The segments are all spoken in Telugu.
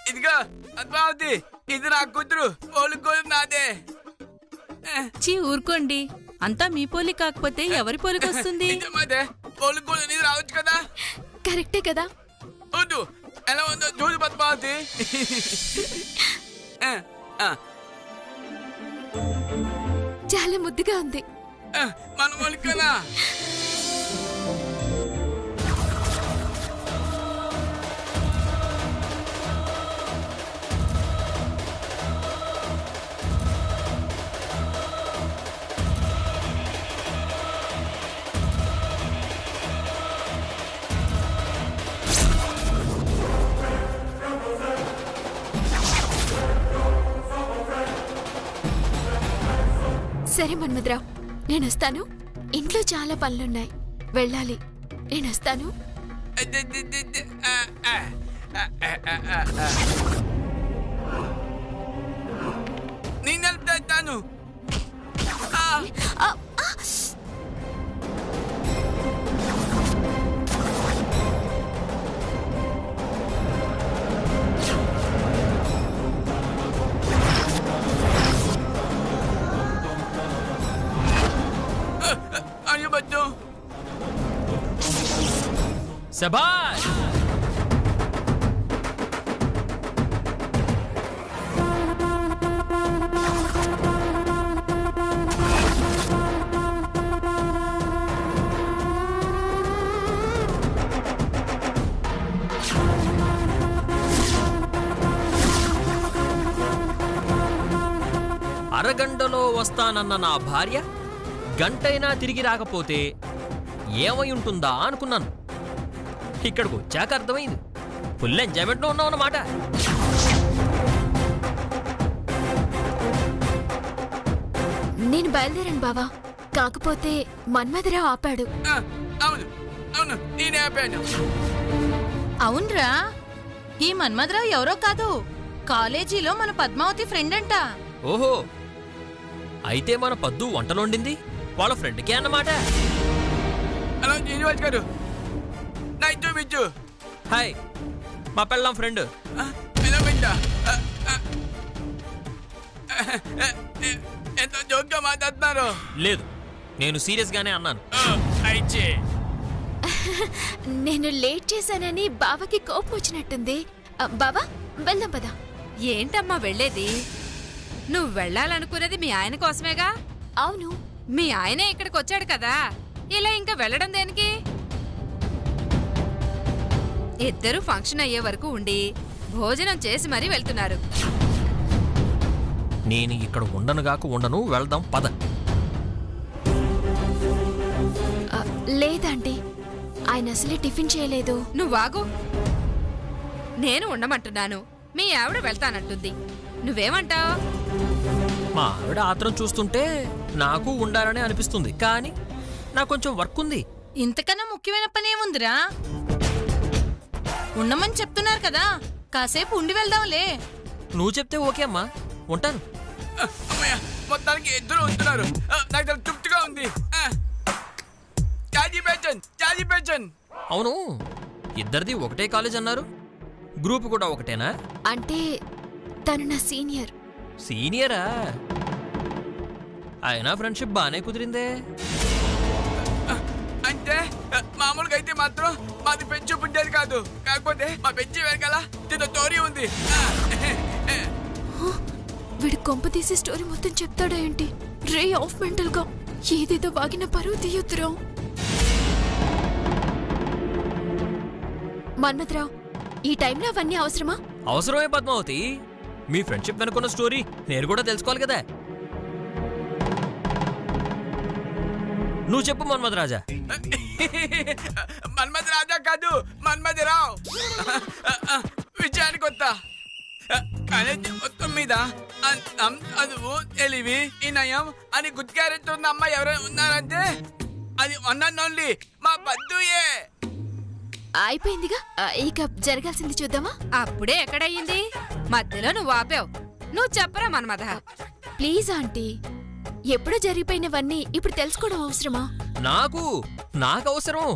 ఇదిగో పద్మావతి, ఇది నా కూతురు. పోలికోలు నాదే. చీ ఊరుకోండి, అంతా మీ పోలి కాకపోతే ఎవరి పోలికొస్తుంది? పోలికోలు నీది రావచ్చు కదా. కరెక్టే కదా. వద్దు, ఎలా ఉందో చూడు పద్మావతి. చాలా ముద్దుగా ఉంది. మన పోలికనా? సరే మన్మథరావు, నేనొస్తాను. ఇంట్లో చాలా పనులున్నాయి, వెళ్ళాలి. నేనొస్తాను. నేను వెళ్తాను. శభాష్! అరగంటలో వస్తానన్న నా భార్య గంటైనా తిరిగి రాకపోతే ఏమై ఉంటుందా అనుకున్నాను. ఇక్కడికి వచ్చాక అర్థమైంది, ఫుల్ ఎంజాయ్మెంట్లో ఉన్నాం అన్నమాట. నేను బయలుదేరాను బావా, కాకపోతే మన్మథరావు ఆపాడు. అవును అవును, నేనే ఆపాను. అవునరా, ఈ మన్మథరావు ఎవరో కాదు, కాలేజీలో మన పద్మావతి ఫ్రెండ్ అంట. ఓహో, అయితే మన పద్దు వంటలొండింది వాళ్ళ ఫ్రెండ్కే అన్నమాట. హలో శ్రీనివాస్ గారు, night to meet you. Hi, మా పెళ్ళాం ఫ్రెండ్. ఎలా పెట్టా? ఎంతో జోక్గా మాట్లాడుతున్నారు. లేదు, నేను సీరియస్ గానే అన్నాను. అయితే నేను లేట్ చేశానని బావకి కోపం వచ్చినట్టుంది. బావా, వెళ్దాం పదా. ఏంటమ్మా వెళ్ళేది? నువ్వు వెళ్ళాలనుకున్నది మీ ఆయన కోసమేగా. అవును, మీ ఆయనే ఇక్కడికి వచ్చాడు కదా, ఇలా ఇంకా వెళ్ళడం దేనికి? ఇద్దరు ఫంక్షన్ అయ్యే వరకు ఉండి భోజనం చేసి మరీ వెళ్తున్నారు. నేను ఇక్కడ ఉండను, వెళ్దాం పద. లేదండి, ఆయన అసలే టిఫిన్ చేయలేదు. నువ్వాగు, నేను ఉండమంటున్నాను, మీ ఆవిడ వెళ్తానంటుంది. నువ్వేమంటావు? మా ఆవిడ ఆత్రం చూస్తుంటే నాకు ఉండాలని అనిపిస్తుంది, కానీ నాకు కొంచెం వర్క్ ఉంది. ఇంతకన్నా ముఖ్యమైన పనేముందిరా? ఉండమని చెప్తున్నారు కదా, కాసేపు ఉండి వెళ్దాంలే. నువ్వు చెప్తే ఓకే అమ్మా, ఉంటాను. అమ్మయ్య, మొత్తానికి ఇద్దరు ఉంటున్నారు. నాకు చాలా తృప్తిగా ఉంది. చాజీ పెన్షన్. అవును, ఇద్దరిది ఒకటే కాలేజ్ అన్నారు, గ్రూప్ కూడా ఒకటేనా? అంటే తను నా సీనియర్. సీనియరా? అయినా ఫ్రెండ్షిప్ బానే కుదిరిందే. అంటే మామూలుగా అయితే మాత్రం మాది పెంచి పుట్టేది కాదు, కాకపోతే మా పెంచి వెనకాల చిన్న స్టోరీ ఉంది. వీడు కొంప తీసి స్టోరీ మొత్తం చెప్తాడా ఏంటి? రే ఆఫ్ మెంటల్ గా ఏదేదో వాగిన పరువు తీయొద్దురా. మన్మథరావు, ఈ టైంలో అవన్నీ అవసరమా? అవసరమే పద్మావతి, మీ ఫ్రెండ్షిప్ వెనుకున్న స్టోరీ నేను కూడా తెలుసుకోవాలి కదా. నువ్వు చెప్పు మన్మథరాజా. మన్మథరాజా కాదు, మన్మథరావు. విజయానికి వస్తా. కాలేజీ మొత్తం మీద అందం, చదువు, తెలివి, వినయం అని గుడ్ క్యారెక్టర్ ఉన్న అమ్మాయి ఎవరైనా ఉన్నారంటే అది వన్ అండ్ ఓన్లీ మా పద్దుయే. అయిపోయిందిగా, ఇక జరగాల్సింది చూద్దామా? అప్పుడే ఎక్కడయ్యింది? మధ్యలో నువ్వు ఆపావు. నువ్వు చెప్పరా మన్మథ. ప్లీజ్ ఆంటీ, ఎప్పుడో జరిగిపోయినవన్నీ ఇప్పుడు తెలుసుకోవడం అవసరమా? నాకు అవసరం.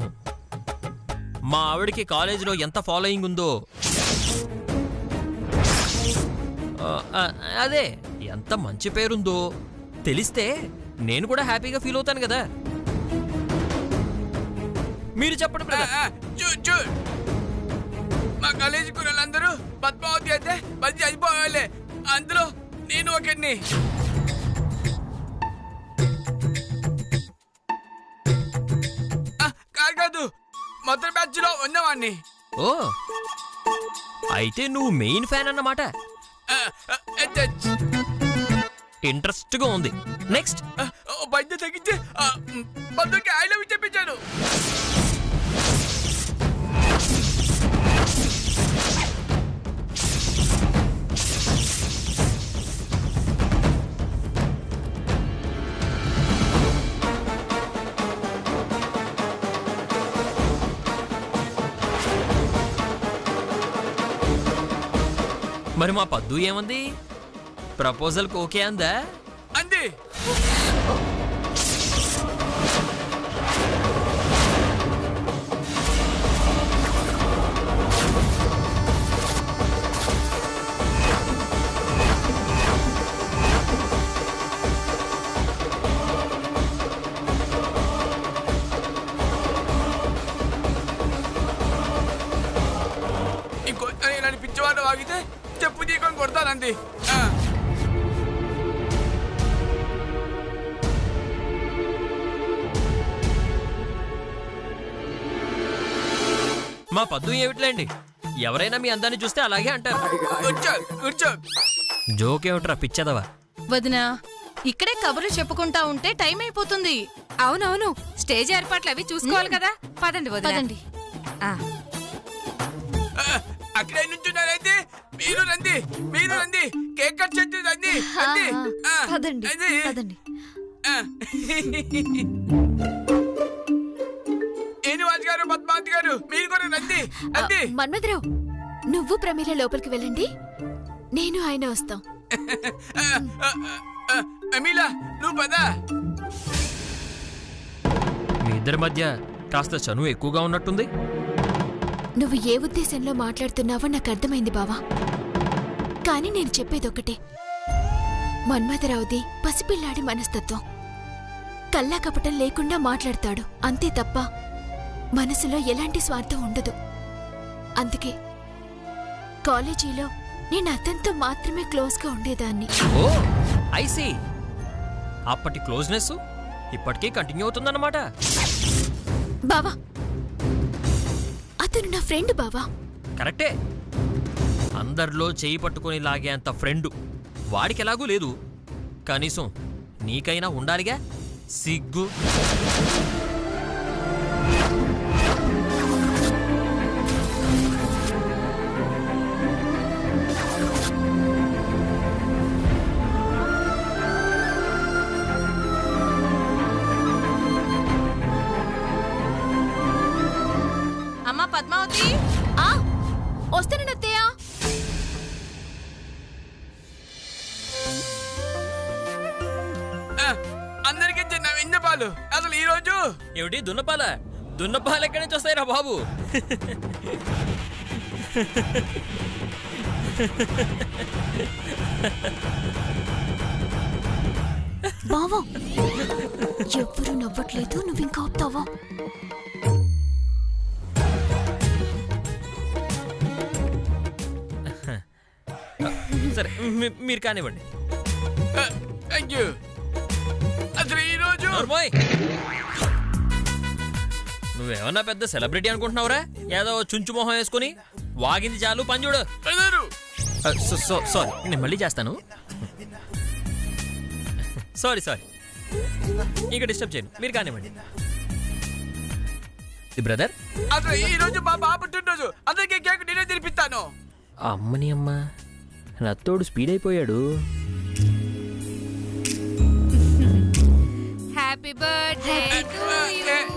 మా ఆవిడకి కాలేజీలో ఎంత ఫాలోయింగ్ ఉందో. అదే ఎంత మంచి పేరుందో తెలిస్తే నేను కూడా హ్యాపీగా ఫీల్ అవుతాను కదా. మీరు చెప్పండి బ్రదర్. మా కాలేజీ కుర్రలందరూ పద్మావతి అయితే మంచి అయిపోవాలి, అందులో నేను ఒకరిని. కాదు, మొదటి బ్యాచ్ లో ఉన్నవాడిని. ఓ, అయితే నువ్వు మెయిన్ ఫ్యాన్ అన్నమాట. ఇంట్రెస్ట్ గా ఉంది. నెక్స్ట్ బయట తగ్గించి బంధుకి ఐ లవ్ యూ చెప్పించాను. మరి మా పద్దు ఏమంది? ప్రపోజల్కి ఓకే అందా? అంది. ఇంకో నన్ను పిచ్చివాడు వాగితే చెప్పు తీసుకొని కొడతానంది. మా పద్దు ఏమిట్లేండి, ఎవరైనా మీ అందాన్ని చూస్తే అలాగే అంటారు. కూర్చో. జోకేమిట్రా పిచ్చదవా. వదినా, ఇక్కడే కబుర్లు చెప్పుకుంటా ఉంటే టైం అయిపోతుంది. అవునవును, స్టేజ్ ఏర్పాట్లు అవి చూసుకోవాలి కదా. పదండి పదండి. అక్కడే నుంచున్నారైతే మీరు రండి, కేక్ కట్ చేద్దు రండి. ఏనివాజ్ గారు, పద్మావతి గారు, మీరు కూడా రండి. మన్మథరావు, నువ్వు ప్రమీల లోపలికి వెళ్ళండి, నేను ఆయన వస్తాం. అమీలా, నువ్వు పదా. మీ ఇద్దరి మధ్య కాస్త చనువు ఎక్కువగా ఉన్నట్టుంది. నువ్వు ఏ ఉద్దేశంలో మాట్లాడుతున్నావో నాకు అర్థమైంది బావా, కానీ నేను చెప్పేదొక్కటే. మన్మథరావుది పసిపిల్లాడి మనస్తత్వం. కల్లా కపటం లేకుండా మాట్లాడతాడు, అంతే తప్ప మనసులో ఎలాంటి స్వార్థం ఉండదు. అందుకే కాలేజీలో నేను అతనితో మాత్రమే క్లోజ్గా ఉండేదాన్ని. ఓ ఐ సీ. అప్పటి క్లోజ్నెస్ ఇప్పటికీ కంటిన్యూ అవుతుందన్నమాట. బావా, అతను నా ఫ్రెండ్ బావా. కరెక్టే, అందరిలో చేయి పట్టుకొని లాగే అంత ఫ్రెండు వాడికి ఎలాగూ లేదు. కనీసం నీకైనా ఉండాలిగా సిగ్గు. అమ్మా పద్మావతి, వస్తాను నత్తయ్య. అందరికీ చిన్న విన్నపాలు. అసలు ఈ రోజు ఏమిటి దున్నపాల? దున్నపాలు ఎక్కడి నుంచి వస్తాయిరా బాబు? బావా, ఎవ్వరూ నవ్వట్లేదు, నువ్వు ఇంకా ఆపుతావా? సరే, మీరు కానివ్వండి. Thank you. అసలు ఈ రోజు నువ్వేమన్నా పెద్ద సెలబ్రిటీ అనుకుంటున్నావురా? ఏదో చుంచు మొహం వేసుకుని వాగింది చాలు పని చూడు. సారీ, నేను మళ్ళీ చేస్తాను. సారీ ఇంకా డిస్టర్బ్ చేయను, మీరు కానివ్వండి. బ్రదర్, అసలు ఈ రోజు మా బాబు పుట్టినరోజు, అందరికీ కేక్ నేనే తినిపిస్తాను. అమ్మని అమ్మ, నత్తోడు స్పీడ్ అయిపోయాడు. Happy birthday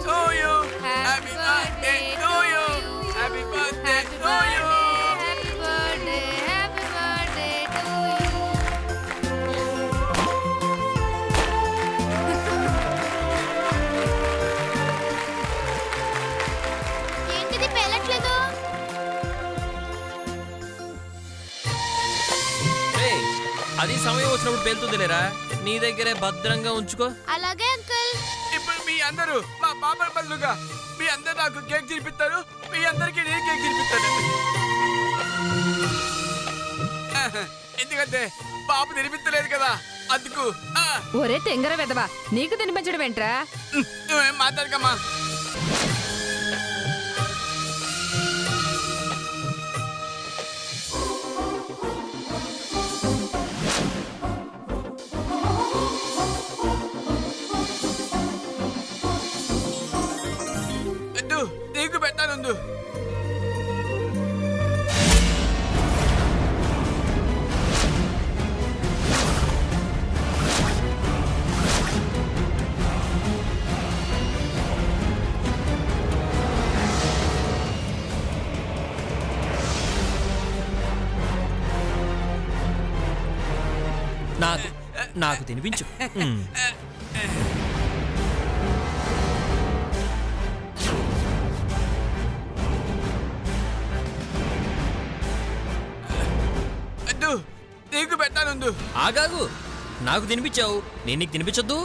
to you. Happy birthday to you. Happy birthday to you. Happy birthday to you. ఏంటిది సమయం వచ్చినప్పుడు పేలుతుంది లేరా, నీ దగ్గరే భద్రంగా ఉంచుకో. అలాగే అంకుల్. ఇప్పుడు మీ అందరూ మా పాపల బదులుగా మీ అందరు నాకు కేక్ తినిపిస్తారు, మీ అందరికి నేను కేక్ తినిపిస్తాను. ఎందుకంటే పాప తినిపించలేదు కదా, అందుకు. ఒరే తెంగర వెదవా, నీకు తినిపించడం ఏంట్రా? నువ్వేం మాట్లాడకమ్మా. నీకు పెట్టానుందు. నాకు తినిపించు. నీకు పెట్టానుందు. ఆగాగు, నాకు తినిపించావు, నేను నీకు తినిపించొద్దు.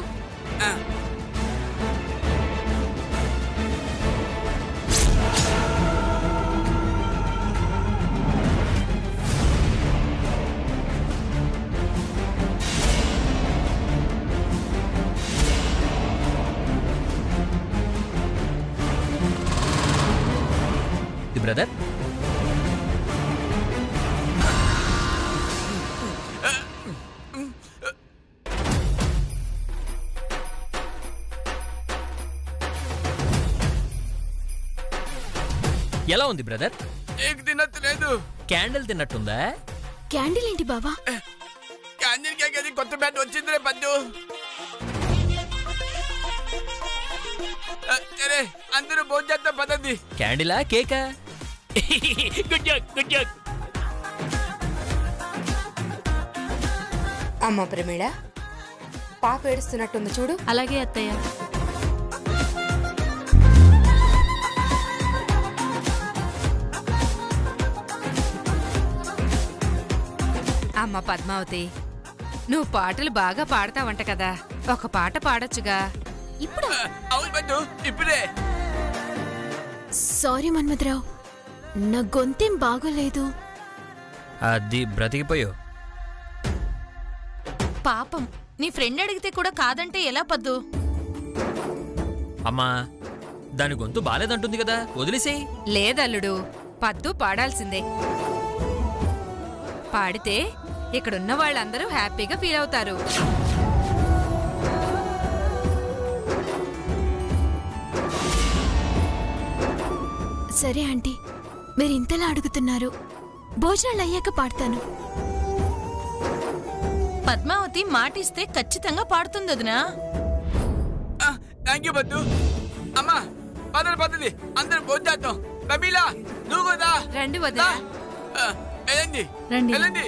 బ్రదర్, ఎలా ఉంది బ్రదర్? కేక్ తినట్లేదు. క్యాండిల్ తిన్నట్టుందా? క్యాండిల్ ఏంటి బావా? క్యాండిల్ కేక్ అది కొత్త బ్యాట్ వచ్చిందిరే పద్దు. సరే అందరూ భోజనం పదండి. క్యాండిలా కేకా? Good Jack, good Jack. అమ్మ ప్రమీళ, పాప ఏడుస్తున్నట్టుంది చూడు. అలాగే అత్తయ్య. అమ్మ పద్మావతి, నువ్వు పాటలు బాగా పాడతావంట కదా, ఒక పాట పాడొచ్చుగా. ఇప్పుడు అవును పద్దు, ఇప్పుడే. సారీ మన్మథరావు, నా గొంతేం బాగోలేదు. అది బ్రతికిపోయావు. పాపం, నీ ఫ్రెండ్ అడిగితే కూడా కాదంటే ఎలా పద్దు? అమ్మా, దాని గొంతు బాలేదంటుంది కదా, వదిలేసేయ్. లేదల్లుడు, పద్దు పాడాల్సిందే. పాడితే ఇక్కడున్న వాళ్ళందరూ హ్యాపీగా ఫీల్ అవుతారు. సరే ఆంటీ, మీరు ఇంతలా అడుగుతున్నారు, భోజనాలు అయ్యాక పాడతాను. పద్మావతి మాటిస్తే ఖచ్చితంగా పాడుతుంది వదినా. థ్యాంక్ యూ పద్దు. అమ్మా పదండి, అందరూ భోజనం. కబీలా నువ్వు కదా. రండి వదినా. వెళ్ళండి రండి. వెళ్ళండి.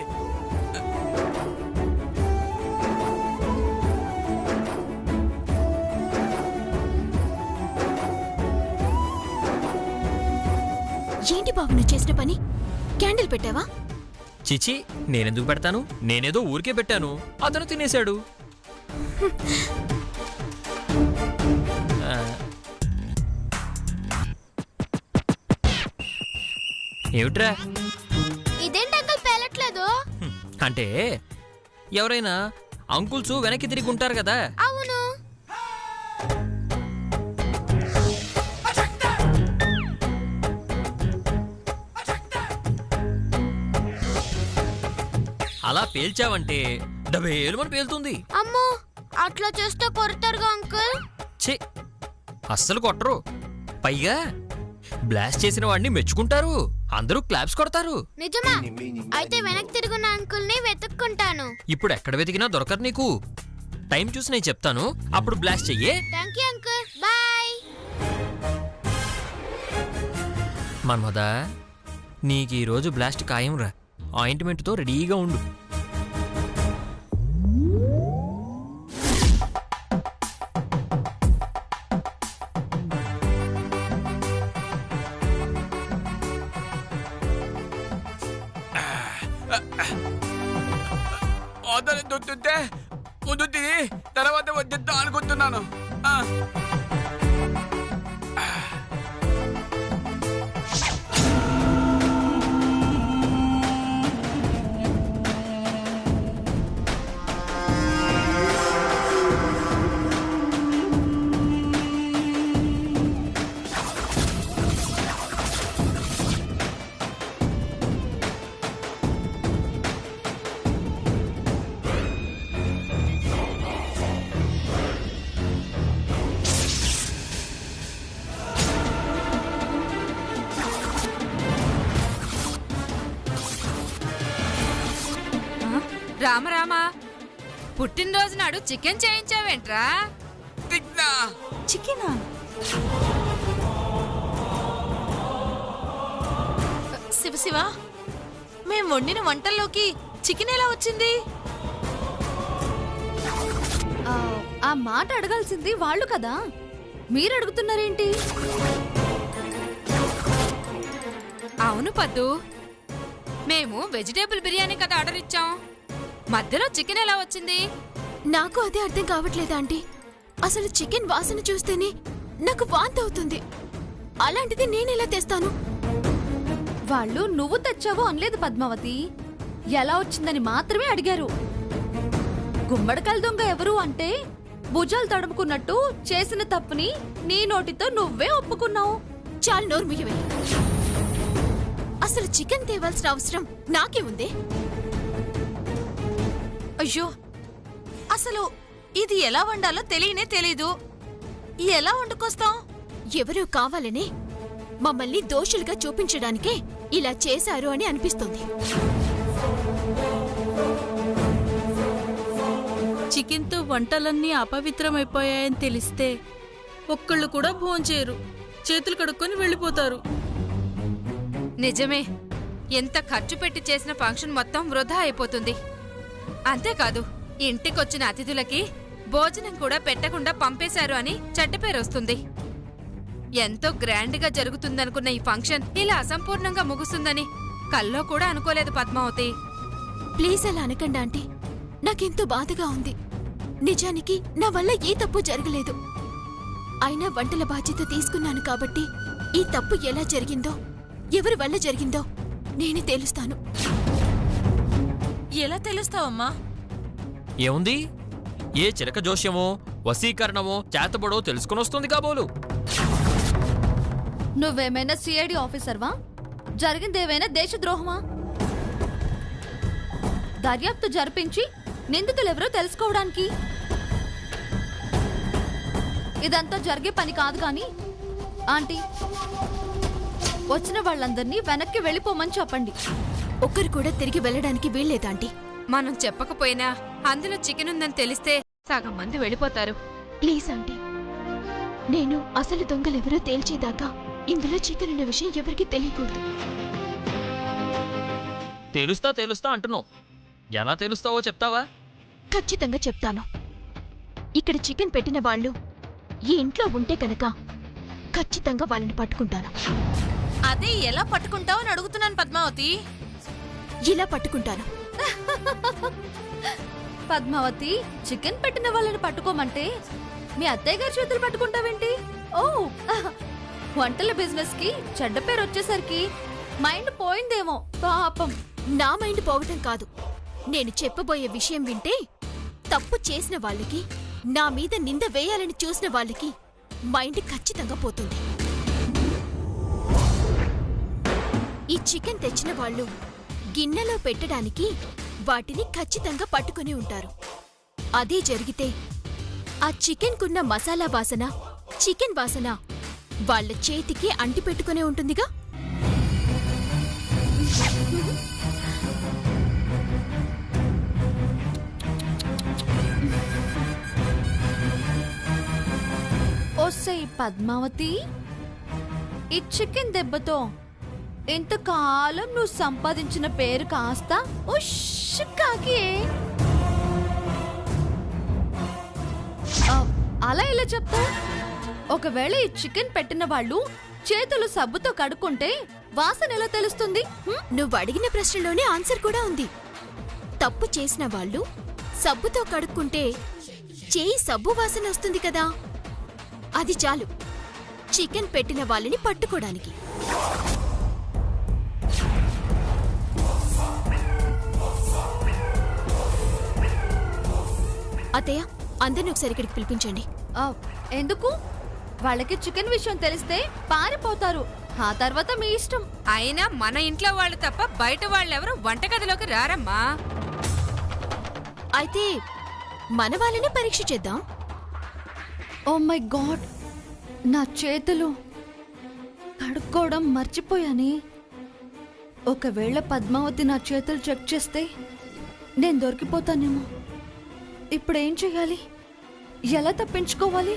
ఏంటి బాబు నువ్వు చేసిన పని? క్యాండిల్ పెట్టావా? చిచి, నేనెందుకు పెడతాను? నేనేదో ఊరికే పెట్టాను, అతను తినేశాడు. ఏమిట్రా? ఇదేంటి అంకుల్ పేలట్లేదు? అంటే ఎవరైనా అంకుల్స్ వెనక్కి తిరిగి ఉంటారు కదా. అవును. అలా పేల్చావంటే డబేలుమని పేలుతుంది. అమ్మో, అట్లా చేస్తే కొడతారుగా అంకుల్. ఛీ, అస్సలు కొట్టరు. పైగా బ్లాస్ట్ చేసిన వాడిని మెచ్చుకుంటారు, అందరూ క్లాప్స్ కొడతారు. నిజమా? అయితే వెనక్కి తిరుగున్న అంకుల్ ని వెతుక్కుంటాను. ఇప్పుడు ఎక్కడ వెతికినా దొరకరు నీకు. టైం చూసి నేను చెప్తాను, అప్పుడు బ్లాస్ట్ చెయ్యే. Thank you uncle. Bye. Manmadha, నీకు ఈరోజు బ్లాస్ట్ ఖాయం రా. ఆయింట్మెంట్తో రెడీగా ఉండు. అవతల దొత్తుంటే ముందు తిని తర్వాత వద్దేద్దాం అనుకుంటున్నాను. రామరామా, పుట్టినరోజు నాడు చికెన్ చేయించావేంట్రా? చికెనా? శివ శివ, మేం వండిన వంటల్లోకి చికెన్ ఎలా వచ్చింది? ఆ మాట అడగాల్సింది వాళ్ళు కదా, మీరు అడుగుతున్నారేంటి? అవును పద్దు, మేము వెజిటేబుల్ బిర్యానీ కదా ఆర్డర్ ఇచ్చాం. మధ్యలో చికెన్ ఎలా వచ్చింది? నాకు అదే అర్థం కావట్లేదు ఆంటీ. అసలు చికెన్ వాసన చూస్తేనే నాకు వాంతి అవుతుంది. అలాంటిది నేనెలా తెస్తాను? వాళ్ళు నువ్వు తెచ్చావో అనలేదు పద్మావతి, ఎలా వచ్చిందని మాత్రమే అడిగారు. గుమ్మడికాయల దొంగ ఎవరు అంటే భుజాలు తడుముకున్నట్టు చేసిన తప్పుని నీ నోటితో నువ్వే ఒప్పుకున్నావు. చాలు నోరు ముయ్యవే. అసలు చికెన్ తేవాల్సిన అవసరం నాకే ఉంది. అయ్యో, అసలు ఇది ఎలా వండాలో తెలియనే తెలీదు. ఎలా వండుకొస్తాం? ఎవరో కావాలనే మమ్మల్ని దోషులుగా చూపించడానికే ఇలా చేశారు అని అనిపిస్తుంది. చికెన్తో వంటలన్నీ అపవిత్రమైపోయాయని తెలిస్తే ఒక్కళ్ళు కూడా భోంచేయరు, చేతులు కడుక్కొని వెళ్ళిపోతారు. నిజమే, ఎంత ఖర్చు పెట్టి చేసిన ఫంక్షన్ మొత్తం వృధా అయిపోతుంది. అంతేకాదు, ఇంటికొచ్చిన అతిథులకి భోజనం కూడా పెట్టకుండా పంపేశారు అని చెడ్డ పేరు వస్తుంది. ఎంతో గ్రాండ్ గా జరుగుతుందనుకున్న ఈ ఫంక్షన్ ఇలా అసంపూర్ణంగా ముగుస్తుందని కల్లో కూడా అనుకోలేదు పద్మావతి. ప్లీజ్ అలా అనకండి ఆంటీ, నాకెంతో బాధగా ఉంది. నిజానికి నా వల్ల ఏ తప్పు జరగలేదు. అయినా వంటల బాధ్యత తీసుకున్నాను కాబట్టి ఈ తప్పు ఎలా జరిగిందో, ఎవరి వల్ల జరిగిందో నేనే తేలుస్తాను. ఎలా తెలుస్తావమ్మా? ఏముంది, ఏ చిలక జోష్యమో వశీకరణమో చేతబడో తెలుసుకుని వస్తుంది కాబోలు. నువ్వేమైనా సిఐడి ఆఫీసర్వా? జరిగిందేమైనా దేశద్రోహమా? దర్యాప్తు జరిపించి నిందితులెవరో తెలుసుకోవడానికి. ఇదంతా జరిగే పని కాదు కానీ ఆంటీ, వచ్చిన వాళ్ళందరినీ వెనక్కి వెళ్ళిపోమని చెప్పండి. ఒక్కరు కూడా తిరిగి వెళ్ళడానికి వీల్లేదాంటీ. మనం చెప్పకపోయినా అందులో చికెన్ ఉందని తెలిస్తే సగం మంది వెళ్ళిపోతారు. ప్లీజ్ ఆంటీ, నేను అసలు దొంగలెవరో తేల్చేదాకా ఇందులో చికెన్ ఉన్న విషయం ఎవరికి తెలియకూడదు. తెలుస్తా అంటున్నావు, ఎలా తెలుస్తావో చెప్తావా? ఖచ్చితంగా చెప్తాను. ఇక్కడ చికెన్ పెట్టిన వాళ్ళు ఈ ఇంట్లో ఉంటే కనుక ఖచ్చితంగా వాళ్ళని పట్టుకుంటాను. అదే ఎలా పట్టుకుంటావు అని అడుగుతున్నాను పద్మావతి. ఇలా పట్టుకుంటాను. పద్మావతి, చికెన్ పెట్టిన వాళ్ళని పట్టుకోమంటే మీ అత్తయ్య గారి చేతులు పట్టుకుంటావేంటి? ఓ, వంటల బిజినెస్ కి చెడ్డ పేరు వచ్చేసరికి మైండ్ పోయిందేమో పాపం. నా మైండ్ పోవటం కాదు, నేను చెప్పబోయే విషయం వింటే తప్పు చేసిన వాళ్ళకి, నా మీద నింద వేయాలని చూసిన వాళ్ళకి మైండ్ ఖచ్చితంగా పోతుంది. ఈ చికెన్ తెచ్చిన వాళ్ళు గిన్నెలో పెట్టడానికి వాటిని ఖచ్చితంగా పట్టుకుని ఉంటారు. అదే జరిగితే ఆ చికెన్ కున్న మసాలా వాసన, చికెన్ వాసన వాళ్ళ చేతికి అంటి పెట్టుకునే ఉంటుందిగా. ఓసై పద్మావతి, ఈ చికెన్ దెబ్బతో ఇంతకాలం నువ్వు సంపాదించిన పేరు కాస్త ఉష్కాకి. అలా ఇలా చెప్తా? ఒకవేళ ఈ చికెన్ పెట్టిన వాళ్ళు చేతులు సబ్బుతో కడుక్కుంటే వాసన ఎలా తెలుస్తుంది? నువ్వు అడిగిన ప్రశ్నలోనే ఆన్సర్ కూడా ఉంది. తప్పు చేసిన వాళ్ళు సబ్బుతో కడుక్కుంటే చేయి సబ్బు వాసన వస్తుంది కదా, అది చాలు చికెన్ పెట్టిన వాళ్ళని పట్టుకోడానికి. అత్తయ్య, అందరిని ఒకసారి ఇక్కడికి పిలిపించండి. ఎందుకు? వాళ్ళకి చికెన్ విషయం తెలిస్తే పారిపోతారు. ఆ తర్వాత మీ ఇష్టం. అయినా మన ఇంట్లో వాళ్ళు తప్ప బయట వాళ్ళెవరూ వంటగదిలోకి రారమ్మా. అయితే మన వాళ్ళని పరీక్ష చేద్దాం. ఓ మై గాడ్, నా చేతులు కడుక్కోవడం మర్చిపోయాని. ఒకవేళ పద్మావతి నా చేతులు చెక్ చేస్తే నేను దొరికిపోతానేమో. ఇప్పుడేం చెయ్యాలి? ఎలా తప్పించుకోవాలి?